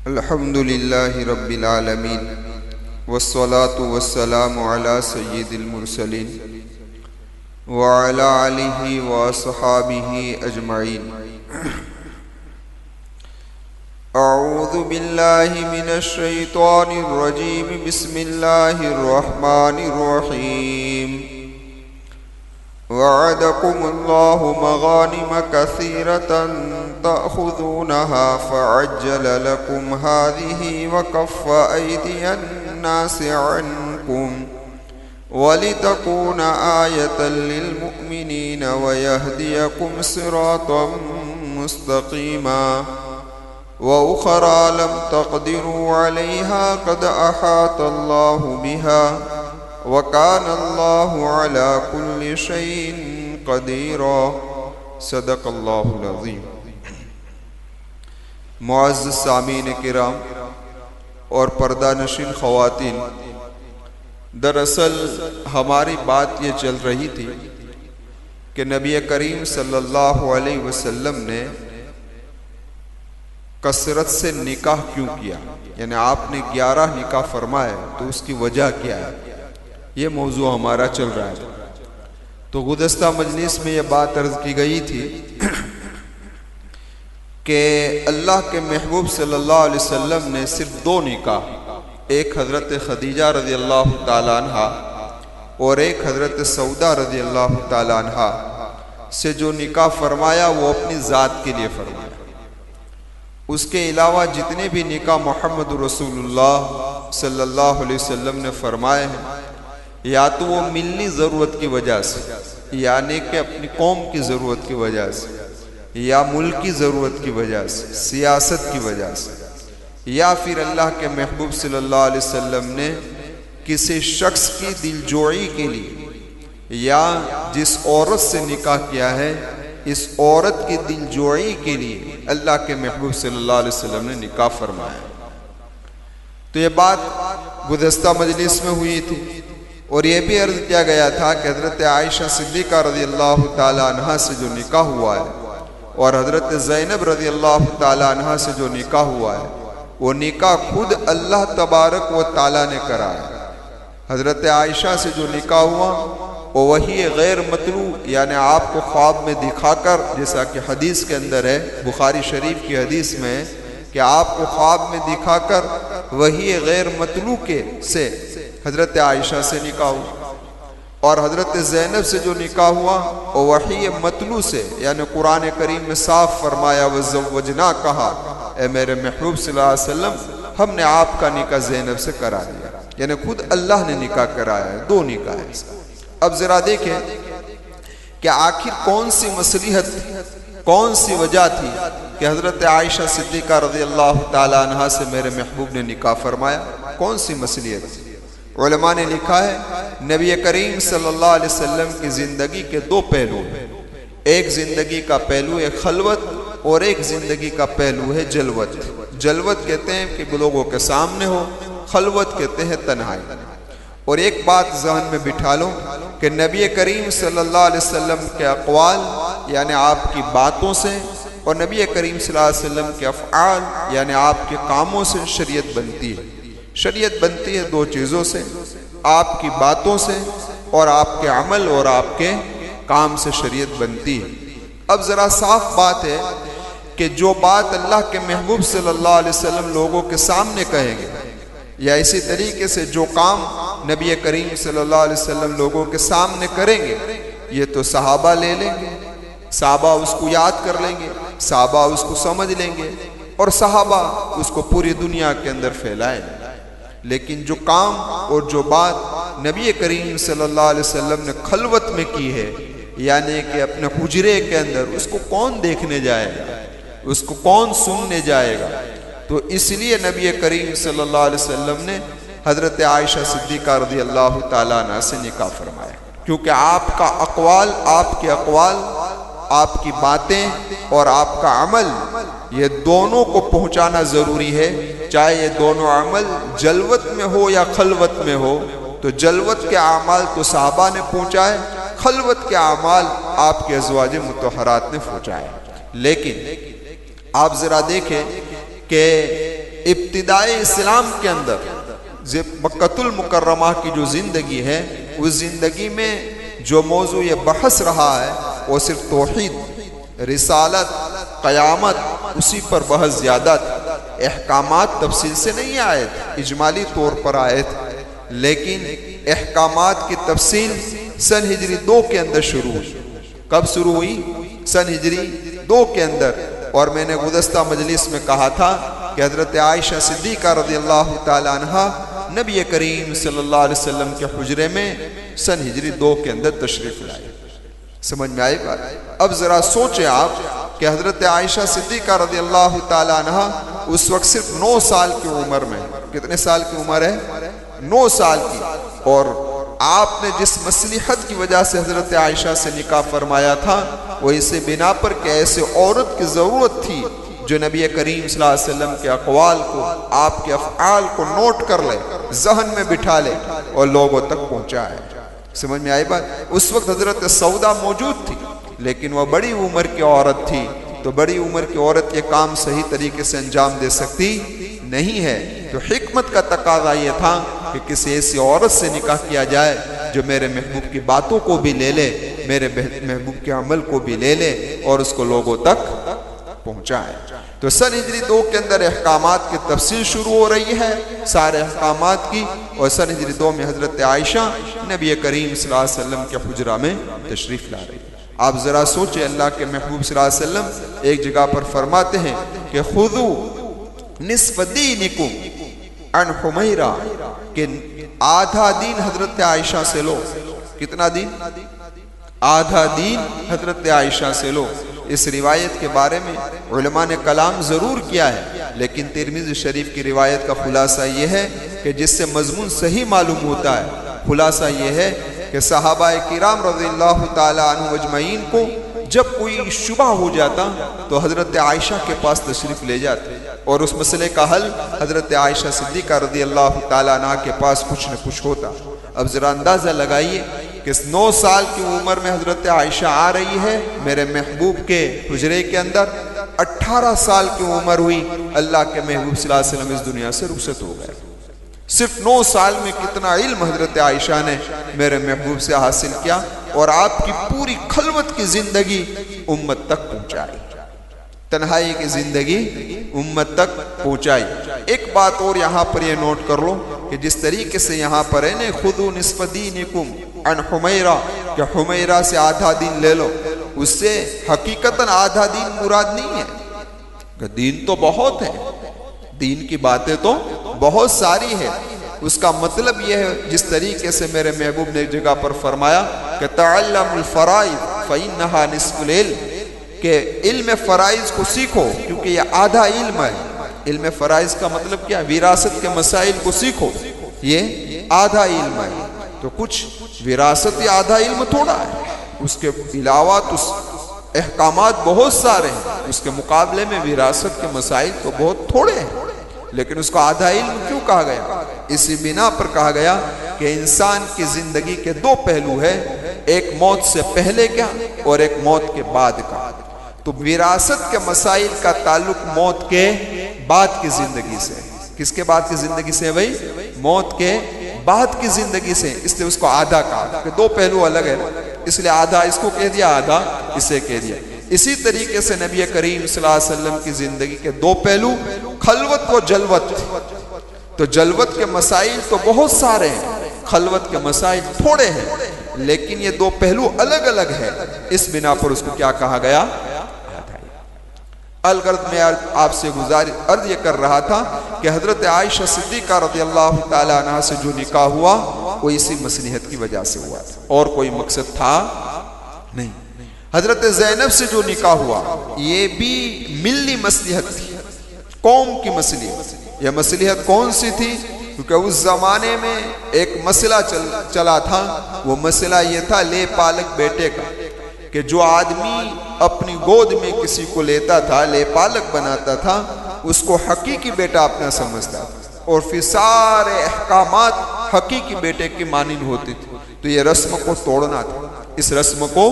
الحمد للہ رب العالمین والصلاة والسلام علی سید المرسلین وعلی آلہ واصحابہ اجمعین۔ اعوذ باللہ من الشیطان الرجیم، بسم اللہ الرحمن الرحیم۔ وعدكم الله مغانم كثيرة تأخذونها فعجل لكم هذه وكف أيدي الناس عنكم ولتكون آية للمؤمنين ويهديكم صراطا مستقيما وأخرى لم تقدروا عليها قد أحاط الله بها وَكَانَ اللَّهُ عَلَى كُلِّ شَيْءٍ قَدِيرًا۔ صدق اللہ العظیم۔ معزز سامعین کرام اور پردہ نشین خواتین، دراصل ہماری بات یہ چل رہی تھی کہ نبی کریم صلی اللہ علیہ وسلم نے کثرت سے نکاح کیوں کیا، یعنی آپ نے 11 نکاح فرمائے تو اس کی وجہ کیا ہے، یہ موضوع ہمارا چل رہا ہے۔ تو گزشتہ مجلس میں یہ بات عرض کی گئی تھی کہ اللہ کے محبوب صلی اللہ علیہ وسلم نے صرف 2 نکاح، ایک حضرت خدیجہ رضی اللہ تعالیٰ عنہ اور ایک حضرت سودا رضی اللہ تعالیٰ عنہ سے جو نکاح فرمایا وہ اپنی ذات کے لیے فرمایا۔ اس کے علاوہ جتنے بھی نکاح محمد رسول اللہ صلی اللہ علیہ وسلم نے فرمائے ہیں، یا تو وہ ملنی ضرورت کی وجہ سے، یعنی کہ اپنی قوم کی ضرورت کی وجہ سے، یا ملک کی ضرورت کی وجہ سے، سیاست کی وجہ سے، یا پھر اللہ کے محبوب صلی اللہ علیہ وسلم نے کسی شخص کی دل جوئی کے لیے، یا جس عورت سے نکاح کیا ہے اس عورت کی دل جوئی کے لیے اللہ کے محبوب صلی اللہ علیہ وسلم نے نکاح فرمایا۔ تو یہ بات گزشتہ مجلس میں ہوئی تھی، اور یہ بھی عرض کیا گیا تھا کہ حضرت عائشہ صدیقہ رضی اللہ تعالیٰ عنہ سے جو نکاح ہوا ہے اور حضرت زینب رضی اللہ تعالیٰ عنہ سے جو نکاح ہوا ہے وہ نکاح خود اللہ تبارک و تعالیٰ نے کرایا۔ حضرت عائشہ سے جو نکاح ہوا وہ وہی غیر مطلوع، یعنی آپ کو خواب میں دکھا کر، جیسا کہ حدیث کے اندر ہے، بخاری شریف کی حدیث میں ہے کہ آپ کو خواب میں دکھا کر وہی غیر مطلوع کے سے حضرت عائشہ سے نکاح ہوا، اور حضرت زینب سے جو نکاح ہوا وہ وحی مطلوع سے، یعنی قرآن کریم میں صاف فرمایا وزوجنا، کہا اے میرے محبوب صلی اللہ علیہ وسلم ہم نے آپ کا نکاح زینب سے کرا دیا، یعنی خود اللہ نے نکاح کرایا ہے، 2 نکاح ہے اس کا۔ اب ذرا دیکھیں کہ آخر کون سی مصلحت، کون سی وجہ تھی کہ حضرت عائشہ صدیقہ رضی اللہ تعالیٰ عنہ سے میرے محبوب نے نکاح فرمایا، کون سی مصلحت تھی؟ علماء نے لکھا ہے نبی کریم صلی اللہ علیہ وسلم کی زندگی کے 2 پہلو ہیں، ایک زندگی کا پہلو ہے خلوت اور ایک زندگی کا پہلو ہے جلوت۔ جلوت کہتے ہیں کہ لوگوں کے سامنے ہو، خلوت کہتے ہیں تنہائی۔ اور ایک بات ذہن میں بٹھا لو کہ نبی کریم صلی اللہ علیہ وسلم کے اقوال، یعنی آپ کی باتوں سے، اور نبی کریم صلی اللہ علیہ وسلم کے افعال، یعنی آپ کے کاموں سے شریعت بنتی ہے۔ شریعت بنتی ہے 2 چیزوں سے، آپ کی باتوں سے اور آپ کے عمل اور آپ کے کام سے شریعت بنتی ہے۔ اب ذرا صاف بات ہے کہ جو بات اللہ کے محبوب صلی اللہ علیہ وسلم لوگوں کے سامنے کہیں گے، یا اسی طریقے سے جو کام نبی کریم صلی اللہ علیہ وسلم لوگوں کے سامنے کریں گے، یہ تو صحابہ لے لیں گے، صحابہ اس کو یاد کر لیں گے، صحابہ اس کو سمجھ لیں گے، اور صحابہ اس کو پوری دنیا کے اندر پھیلائیں گے۔ لیکن جو کام اور جو بات نبی کریم صلی اللہ علیہ وسلم نے خلوت میں کی ہے، یعنی کہ اپنے حجرے کے اندر، اس کو کون دیکھنے جائے گا، اس کو کون سننے جائے گا؟ تو اس لیے نبی کریم صلی اللہ علیہ وسلم نے حضرت عائشہ صدیقہ رضی اللہ تعالیٰ عنہ سے نکاح فرمایا، کیونکہ آپ کا اقوال، آپ کے اقوال، آپ کی باتیں اور آپ کا عمل، یہ دونوں کو پہنچانا ضروری ہے، چاہے یہ دونوں عمل جلوت میں ہو یا خلوت میں ہو۔ تو جلوت کے اعمال تو صحابہ نے پہنچائے، خلوت کے اعمال آپ کے ازواج مطہرات نے پہنچائے۔ لیکن آپ ذرا دیکھیں کہ ابتدائی اسلام کے اندر مکۃ المکرمہ کی جو زندگی ہے، اس زندگی میں جو موضوع یہ بحث رہا ہے وہ صرف توحید، رسالت، قیامت، اسی پر بحث زیادہ تھا۔ احکامات تفصیل سے نہیں آئے تھے، اجمالی طور پر آئے تھے، لیکن احکامات کی تفصیل سن ہجری 2 کے اندر شروع ہوئی۔ کب شروع ہوئی؟ سن ہجری 2 کے اندر۔ اور میں نے گزشتہ مجلس میں کہا تھا کہ حضرت عائشہ صدیقہ رضی اللہ تعالی عنہا نبی کریم صلی اللہ علیہ وسلم کے حجرے میں سن ہجری 2 کے اندر تشریف لائے۔ سمجھ میں آئی بات؟ اب ذرا سوچیں آپ کہ حضرت عائشہ صدیقہ رضی اللہ تعالی عنہا اس وقت صرف 9 سال کی عمر میں، کتنے سال کی عمر ہے؟ 9 سال کی، اور آپ نے جس مصلحت کی وجہ سے حضرت عائشہ سے نکاح فرمایا تھا وہ اسے بنا پر کہ ایسے عورت کی ضرورت تھی جو نبی کریم صلی اللہ علیہ وسلم کے اقوال کو، آپ کے افعال کو نوٹ کر لے، ذہن میں بٹھا لے اور لوگوں تک پہنچائے۔ سمجھ میں آئی بات؟ اس وقت حضرت سودا موجود تھی، لیکن وہ بڑی عمر کی عورت تھی، تو بڑی عمر کی عورت یہ کام صحیح طریقے سے انجام دے سکتی نہیں ہے۔ تو حکمت کا تقاضا یہ تھا کہ کسی ایسی عورت سے نکاح کیا جائے جو میرے محبوب کی باتوں کو بھی لے لے، میرے محبوب کے عمل کو بھی لے لے اور اس کو لوگوں تک پہنچائے۔ تو سن ہجری 2 کے اندر احکامات کی تفصیل شروع ہو رہی ہے، سارے احکامات کی، اور سن ہجری 2 میں حضرت عائشہ نبی کریم صلی اللہ علیہ وسلم کے حجرہ میں تشریف لا رہی ہے۔ آپ ذرا سوچیں، اللہ کے محبوب صلی اللہ علیہ وسلم ایک جگہ پر فرماتے ہیں کہ خذوا نصف دینکم عن حمیرہ، کہ آدھا دین حضرت عائشہ سے لو۔ کتنا دین؟ آدھا دین حضرت عائشہ سے لو۔ اس روایت کے بارے میں علماء نے کلام ضرور کیا ہے، لیکن ترمذی شریف کی روایت کا خلاصہ یہ ہے کہ جس سے مضمون صحیح معلوم ہوتا ہے، خلاصہ یہ ہے کہ صحابہ کرام رضی اللہ تعالی عنہ اجمعین کو جب کوئی شبہ ہو جاتا تو حضرت عائشہ کے پاس تشریف لے جاتے، اور اس مسئلے کا حل حضرت عائشہ صدیقہ رضی اللہ تعالی عنہ کے پاس کچھ نہ کچھ ہوتا۔ اب ذرا اندازہ لگائیے کہ 9 سال کی عمر میں حضرت عائشہ آ رہی ہے میرے محبوب کے حجرے کے اندر، 18 سال کی عمر ہوئی اللہ کے محبوب صلی اللہ علیہ وسلم اس دنیا سے رخصت ہو گئے۔ صرف 9 سال میں کتنا علم حضرت عائشہ نے میرے محبوب سے حاصل کیا، اور آپ کی پوری خلوت کی زندگی امت تک پہنچائی، تنہائی کی زندگی امت تک پہنچائی۔ ایک بات اور یہاں پر یہ نوٹ کر لو کہ جس طریقے سے یہاں پر ہے نا خذوا نصف دینکم عن حمیرہ، کہ حمیرہ سے آدھا دین لے لو، اس سے حقیقتاً آدھا دین مراد نہیں ہے، کہ دین تو بہت ہے، دین کی باتیں تو بہت ساری ہے۔ اس کا مطلب یہ ہے جس طریقے سے میرے محبوب نے ایک جگہ پر فرمایا کہ تعلم الفرائض فإنها نصف العلم، کہ علم فرائض کو سیکھو کیونکہ یہ آدھا علم ہے۔ علم فرائض کا مطلب کیا؟ وراثت کے مسائل کو سیکھو، یہ آدھا علم ہے۔ تو کچھ وراثت یہ آدھا علم تھوڑا ہے، اس کے علاوہ تو احکامات بہت سارے ہیں، اس کے مقابلے میں وراثت کے مسائل تو بہت تھوڑے ہیں، لیکن اس کو آدھا علم کیوں کہا گیا؟ اسی بنا پر کہا گیا کہ انسان کی زندگی کے 2 پہلو ہے، ایک موت سے پہلے کا اور ایک موت کے بعد کا۔ تو وراثت کے مسائل کا تعلق موت کے بعد کی زندگی سے۔ کس کے بعد کی زندگی سے ہے بھائی؟ موت کے بعد کی زندگی سے، اس لیے اس کو آدھا کہا کہ 2 پہلو الگ ہے، اس لیے آدھا اس کو کہہ دیا، آدھا اسے کہہ دیا۔ اسی طریقے سے نبی کریم صلی اللہ علیہ وسلم کی زندگی کے 2 پہلو خلوت و جلوت تھے۔ تو جلوت کے مسائل تو بہت سارے ہیں، خلوت کے مسائل تھوڑے ہیں، لیکن یہ 2 پہلو الگ الگ ہیں، اس بنا پر اس کو کیا کہا گیا؟ الغرض میں آپ سے عرض یہ کر رہا تھا کہ حضرت عائشہ صدیقہ رضی اللہ تعالی عنہ سے جو نکاح ہوا وہ اسی مصلحت کی وجہ سے ہوا تھا، اور کوئی مقصد تھا نہیں۔ حضرت زینب سے جو نکاح ہوا یہ بھی ملی مصلحت تھی، قوم کی مصلحت۔ یہ مصلحت کون سی تھی؟ کیونکہ اس زمانے میں ایک مسئلہ چلا تھا، وہ مسئلہ یہ تھا لے پالک بیٹے کا، کہ جو آدمی اپنی گود میں کسی کو لیتا تھا، لے پالک بناتا تھا، اس کو حقیقی بیٹا اپنا سمجھتا تھا، اور پھر سارے احکامات حقیقی بیٹے کی مانند ہوتی تھی۔ تو یہ رسم کو توڑنا تھا، اس رسم کو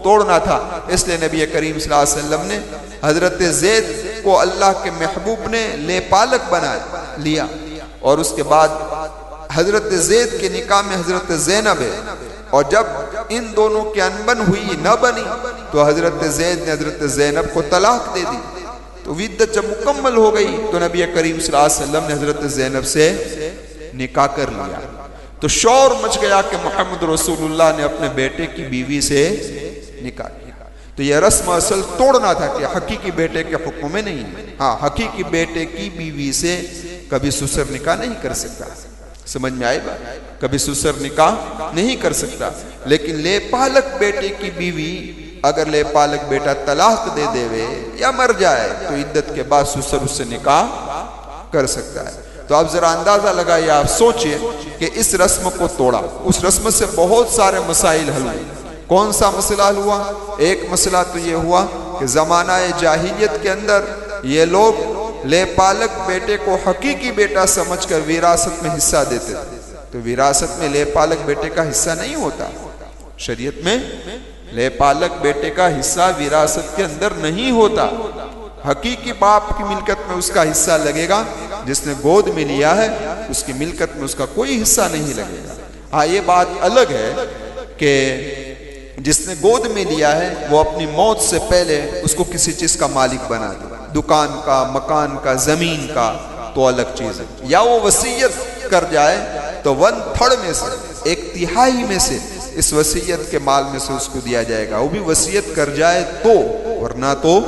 توڑنا تھا، اس لیے نبی کریم صلی اللہ علیہ وسلم نے حضرت زید کو اللہ کے محبوب نے لے پالک بنا لیا، اور اس کے بعد حضرت زید کے نکاح میں حضرت زینب ہے، اور جب ان دونوں کی انبن ہوئی نہ بنی تو حضرت زید نے حضرت زینب کو طلاق دے دی۔ تو عدت جب مکمل ہو گئی تو نبی کریم صلی اللہ علیہ وسلم نے حضرت زینب سے نکاح کر لیا۔ تو شور مچ گیا کہ محمد رسول اللہ نے اپنے بیٹے کی بیوی سے نکاح کیا۔ تو یہ رسم اصل توڑنا تھا کہ حقیقی بیٹے کے حکم میں نہیں ہے۔ ہاں، حقیقی بیٹے کی بیوی سے کبھی سسر نکاح نہیں کر سکتا، سمجھ میں آئے بات، کبھی سسر نکاح نہیں کر سکتا، لیکن لے پالک بیٹے کی بیوی اگر لے پالک بیٹا طلاق دے دے یا مر جائے تو عدت کے بعد سسر اس سے نکاح کر سکتا ہے۔ تو آپ ذرا اندازہ لگائیے، آپ سوچئے کہ اس رسم کو توڑا، اس رسم سے بہت سارے مسائل حل ہوئے۔ کون سا مسئلہ حل ہوا؟ ایک مسئلہ تو یہ ہوا کہ زمانہ جاہلیت کے اندر یہ لوگ لے پالک بیٹے کو حقیقی بیٹا سمجھ کر وراثت میں حصہ دیتے تھے۔ تو وراثت میں لے پالک بیٹے کا حصہ نہیں ہوتا، شریعت میں لے پالک بیٹے کا حصہ وراثت کے اندر نہیں ہوتا۔ حقیقی باپ کی ملکت میں اس کا حصہ لگے گا، جس نے گود میں لیا ہے اس کی ملکت میں اس کا کوئی حصہ نہیں لگے گا۔ ہاں، یہ بات الگ ہے کہ جس نے گود میں لیا ہے وہ اپنی موت سے پہلے اس کو کسی چیز کا مالک بنا دے، دکان کا، مکان کا، زمین کا، تو الگ چیز ہے۔ یا وہ وصیت کر جائے تو 1/3 میں سے، 1/3 میں سے اس وصیت کے مال میں سے اس کو دیا جائے گا، وہ بھی وصیت کر جائے تو، ورنہ تو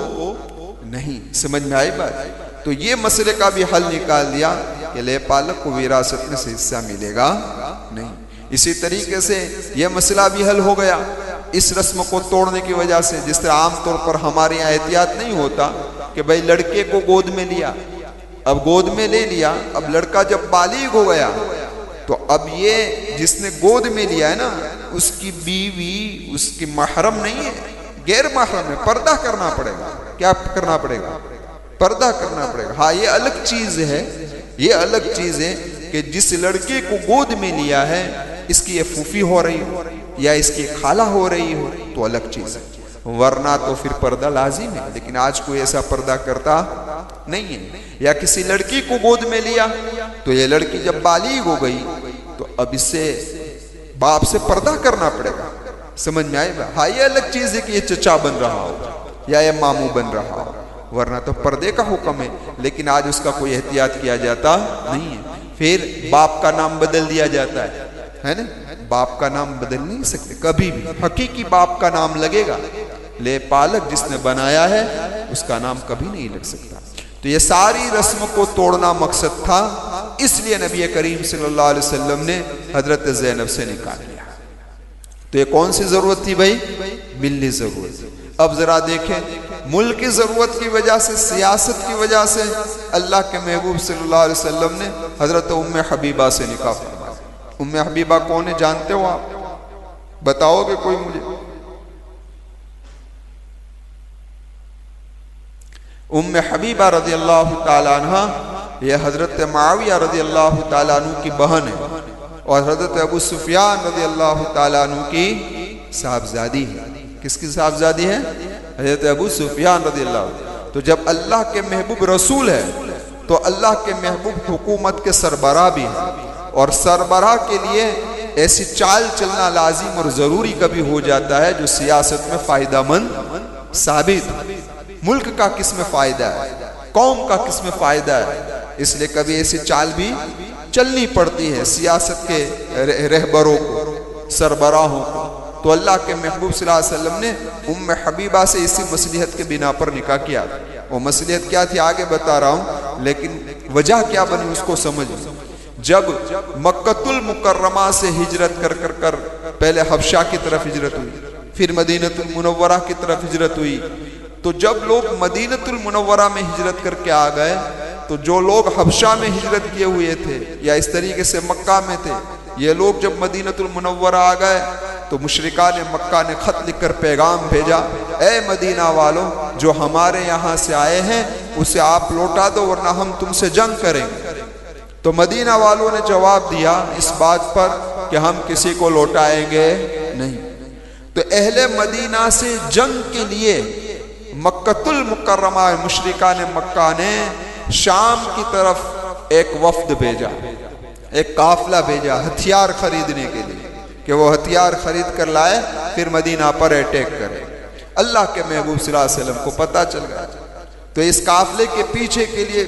نہیں۔ سمجھ میں آئی بات؟ تو یہ مسئلے کا بھی حل نکال دیا کہ لے پالک کو وراثت میں سے حصہ ملے گا نہیں۔ اسی طریقے سے یہ مسئلہ بھی حل ہو گیا اس رسم کو توڑنے کی وجہ سے، جس طرح عام طور پر ہمارے یہاں احتیاط نہیں ہوتا کہ بھئی لڑکے کو گود میں لیا، اب گود میں لے لیا، اب لڑکا جب بالغ ہو گیا تو اب یہ جس نے گود میں لیا ہے نا، اس کی بیوی اس کی محرم نہیں ہے، غیر محرم ہے، پردہ کرنا پڑے گا۔ کیا کرنا پڑے گا؟ پردہ کرنا پڑے گا۔ ہاں، یہ الگ چیز ہے، یہ الگ چیز ہے کہ جس لڑکے کو گود میں لیا ہے اس کی یہ پھوپھی ہو رہی ہو یا اس کی خالہ ہو رہی ہو تو الگ چیز ہے، ورنہ تو پھر پردہ لازم ہے۔ لیکن آج کوئی ایسا پردہ کرتا نہیں ہے۔ یا کسی لڑکی کو گود میں لیا تو یہ لڑکی جب بالغ ہو گئی تو اب اس سے باپ سے پردہ کرنا پڑے گا۔ سمجھ میں آئے گا؟ ہاں، یہ الگ چیز ہے کہ یہ چچا بن رہا ہو یا یہ ماموں بن رہا ہو، ورنہ تو پردے کا حکم ہے، لیکن آج اس کا کوئی احتیاط کیا جاتا نہیں ہے۔ پھر باپ کا نام بدل دیا جاتا ہے نا، باپ کا نام بدل نہیں سکتے کبھی بھی، حقیقی باپ کا نام لگے گا، لے پالک جس نے بنایا ہے اس کا نام کبھی نہیں لگ سکتا۔ تو یہ ساری رسم کو توڑنا مقصد تھا، اس لیے نبی کریم صلی اللہ علیہ وسلم نے حضرت زینب سے نکاح لیا۔ تو یہ کون سی ضرورت تھی بھائی؟ ملی ضرورت۔ اب ذرا دیکھیں، ملک کی ضرورت کی وجہ سے، سیاست کی وجہ سے اللہ کے محبوب صلی اللہ علیہ وسلم نے حضرت ام حبیبہ سے نکاح فرمایا۔ ام حبیبہ کون ہے جانتے ہو آپ؟ بتاؤ گے کوئی مجھے؟ ام حبیبہ رضی اللہ تعالیٰ عنہ یہ حضرت معاویہ رضی اللہ تعالیٰ عنہ کی بہن ہے، اور حضرت ابو سفیان رضی اللہ تعالیٰ عنہ کی صاحبزادی ہے۔ کس کی صاحبزادی ہے؟ حضرت ابو سفیان رضی اللہ عنہ۔ تو جب اللہ کے محبوب رسول ہے تو اللہ کے محبوب حکومت کے سربراہ بھی ہیں، اور سربراہ کے لیے ایسی چال چلنا لازم اور ضروری کبھی ہو جاتا ہے جو سیاست میں فائدہ مند ثابت ہو۔ ملک کا کس میں فائدہ ہے، قوم کا کس میں فائدہ ہے، اس لیے کبھی ایسی چال بھی چلنی پڑتی ہے سیاست کے رہبروں کو، سربراہوں کو۔ تو اللہ کے محبوب صلی اللہ علیہ وسلم نے ام حبیبہ سے اسی مصلحت کے بنا پر نکاح کیا۔ وہ مصلحت کیا تھی آگے بتا رہا ہوں، لیکن وجہ کیا بنی اس کو سمجھ۔ جب مکۃ المکرمہ سے ہجرت کر پہلے حبشہ کی طرف ہجرت ہوئی، پھر مدینۃ المنورہ کی طرف ہجرت ہوئی، تو جب لوگ مدینۃ المنورہ میں ہجرت کر کے آ گئے تو جو لوگ حبشہ میں ہجرت کیے ہوئے تھے یا اس طریقے سے مکہ میں تھے، یہ لوگ جب مدینۃ المنورہ آ گئے تو مشرکان مکہ نے خط لکھ کر پیغام بھیجا، اے مدینہ والوں، جو ہمارے یہاں سے آئے ہیں اسے آپ لوٹا دو ورنہ ہم تم سے جنگ کریں گے۔ تو مدینہ والوں نے جواب دیا اس بات پر کہ ہم کسی کو لوٹائیں گے نہیں۔ تو اہل مدینہ سے جنگ کے لیے مکۃ المکرمہ مشرکان مکہ نے شام کی طرف ایک وفد بھیجا، ایک قافلہ بھیجا ہتھیار خریدنے کے لیے کہ وہ ہتھیار خرید کر لائے پھر مدینہ پر اٹیک کرے۔ اللہ کے محبوب صلی اللہ علیہ وسلم کو پتہ چل گیا تو اس قافلے کے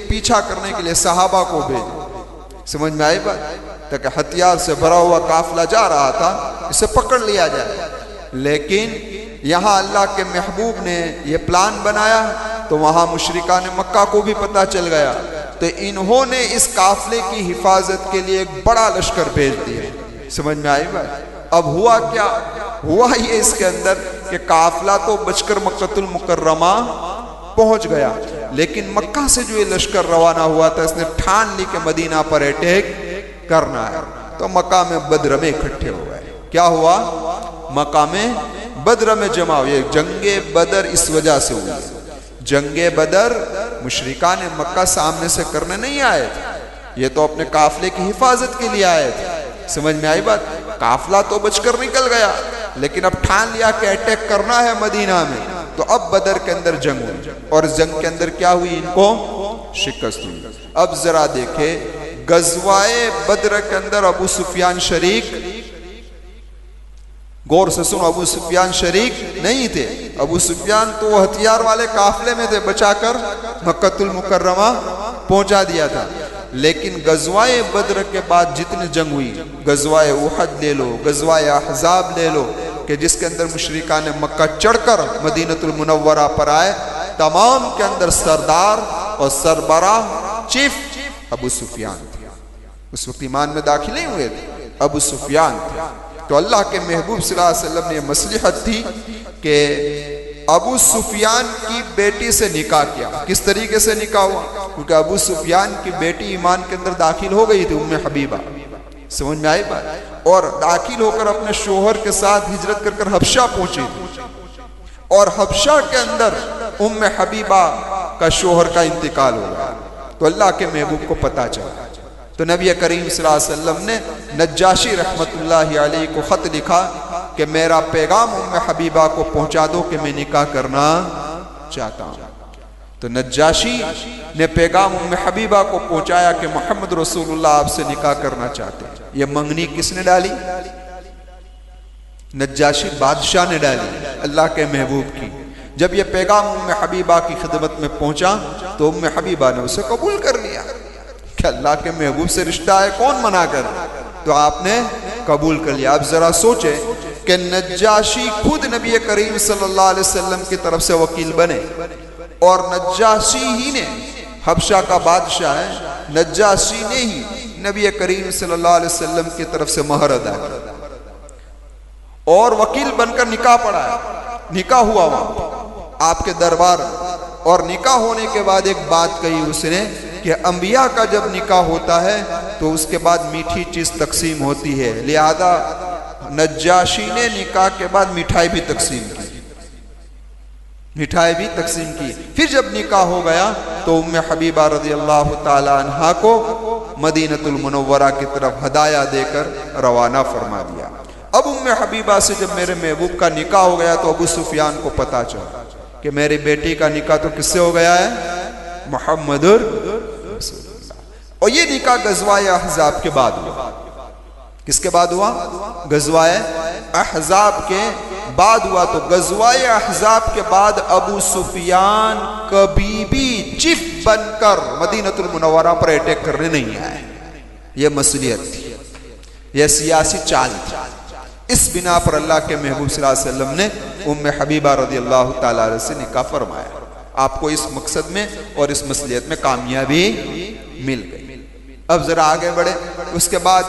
پیچھا کرنے کے لیے صحابہ کو بھیجا۔ سمجھ میں آئی بات؟ تاکہ ہتھیار سے بھرا ہوا قافلہ جا رہا تھا، اسے پکڑ لیا جائے۔ لیکن یہاں اللہ کے محبوب نے یہ پلان بنایا تو وہاں مشرکان مکہ کو بھی پتہ چل گیا، تو انہوں نے اس قافلے کی حفاظت کے لیے ایک بڑا لشکر بھیج دیا۔ سمجھ میں آئی بات؟ اب ہوا کیا؟ ہوا یہ اس کے اندر کہ قافلہ تو بچ کر مکۃ المکرمہ پہنچ گیا، لیکن مکہ سے جو یہ لشکر روانہ ہوا تھا اس نے ٹھان لی کہ مدینہ پر اٹیک کرنا ہے، تو مکہ میں بدر میں اکٹھے ہوئے۔ کیا ہوا؟ مکہ میں بدر میں جمع ہوئے۔ جنگ بدر اس وجہ سے ہوئی، جنگ بدر مشرکان مکہ سامنے سے کرنے نہیں آئے تھے، یہ تو اپنے قافلے کی حفاظت کے لیے آئے تھے۔ سمجھ میں آئی بات؟ قافلہ تو بچ کر نکل گیا، لیکن اب ٹھان لیا کہ اٹیک کرنا ہے مدینہ میں، تو اب بدر کے اندر جنگ ہوئی، اور جنگ کے اندر کیا ہوئی؟ ان کو شکست ہوئی۔ اب ذرا دیکھیں غزوہ بدر کے اندر ابو سفیان شریک، غور سے سنو، ابو سفیان شریک نہیں تھے۔ ابو سفیان تو وہ ہتھیار والے قافلے میں تھے، بچا کر مکۃ المکرمہ پہنچا دیا تھا۔ لیکن غزوہ بدر کے بعد جتنی جنگ ہوئی، غزوہ احد لے لو، غزوہ احزاب لے لو، کہ جس کے اندر مشرکان مکہ چڑھ کر مدینۃ المنورہ پر آئے، تمام کے اندر سردار اور سربراہ چیف ابو سفیان تھے۔ اس وقت ایمان میں داخل نہیں ہوئے تھے، ابو سفیان تھے۔ تو اللہ کے محبوب صلی اللہ علیہ وسلم نے یہ مصلحت تھی کہ ابو سفیان کی بیٹی سے نکاح کیا۔ کس طریقے سے نکاح ہوا؟ کیونکہ ابو سفیان کی بیٹی ایمان کے اندر داخل ہو گئی تھی، ام حبیبہ۔ سمجھ میں آئی بات؟ اور داخل ہو کر اپنے شوہر کے ساتھ ہجرت کر کر حبشہ پہنچی تھی، اور حبشہ کے اندر ام حبیبہ کا شوہر کا انتقال ہو گیا۔ تو اللہ کے محبوب کو پتہ چلا، تو نبی کریم صلی اللہ علیہ وسلم نے نجاشی رحمت اللہ علیہ کو خط لکھا کہ میرا پیغام ام حبیبہ کو پہنچا دو کہ میں نکاح کرنا چاہتا ہوں۔ تو نجاشی نے پیغام ام حبیبہ کو پہنچایا کہ محمد رسول اللہ آپ سے نکاح کرنا چاہتے ہیں۔ یہ منگنی کس نے ڈالی؟ نجاشی بادشاہ نے ڈالی، اللہ کے محبوب کی۔ جب یہ پیغام ام حبیبہ کی خدمت میں پہنچا تو ام حبیبہ نے اسے قبول کر لیا کہ اللہ کے محبوب سے رشتہ ہے، کون منع کر؟ تو آپ نے قبول کر لیا۔ اب ذرا سوچیں کہ نجاشی خود نبی کریم صلی اللہ علیہ وسلم کی طرف سے وکیل بنے، اور نجاشی ہی نے، حبشہ کا بادشاہ ہے، نجاشی نے ہی نبی کریم صلی اللہ علیہ وسلم کی طرف سے مہر ادا کیا اور وکیل بن کر نکاح پڑھایا۔ نکاح ہوا وہاں آپ کے دربار میں، اور نکاح ہونے کے بعد ایک بات کہی اس نے کہ انبیاء کا جب نکاح ہوتا ہے تو اس کے بعد میٹھی چیز تقسیم ہوتی ہے، لہذا نجاشی نے نکاح کے بعد مٹھائی بھی تقسیم کی، مٹھائی بھی تقسیم کی۔ پھر جب نکاح ہو گیا تو ام حبیبہ رضی اللہ تعالی عنہا کو مدینۃ المنورہ کی طرف ہدایہ دے کر روانہ فرما دیا۔ اب ام حبیبہ سے جب میرے محبوب کا نکاح ہو گیا تو ابو سفیان کو پتا چلا کہ میری بیٹی کا نکاح تو کس سے ہو گیا ہے؟ محمد رسول اللہ۔ اور یہ نکاح غزوہ احزاب کے بعد ہوا۔ کس کے بعد ہوا؟ غزوہ احزاب کے بعد ہوا۔ تو غزوہ احزاب کے بعد ابو سفیان کبھی بھی چیف بن کر مدینۃ المنورہ پر اٹیک کرنے نہیں آئے۔ یہ مصلحت تھی، یہ سیاسی چال تھی۔ اس بنا پر اللہ کے محبوب صلی اللہ علیہ وسلم نے ام حبیبہ رضی اللہ تعالیٰ عنہ سے نکاح فرمایا۔ آپ کو اس مقصد میں اور اس مصلحت میں کامیابی مل گئی۔ اب ذرا آگے بڑھے۔ اس کے بعد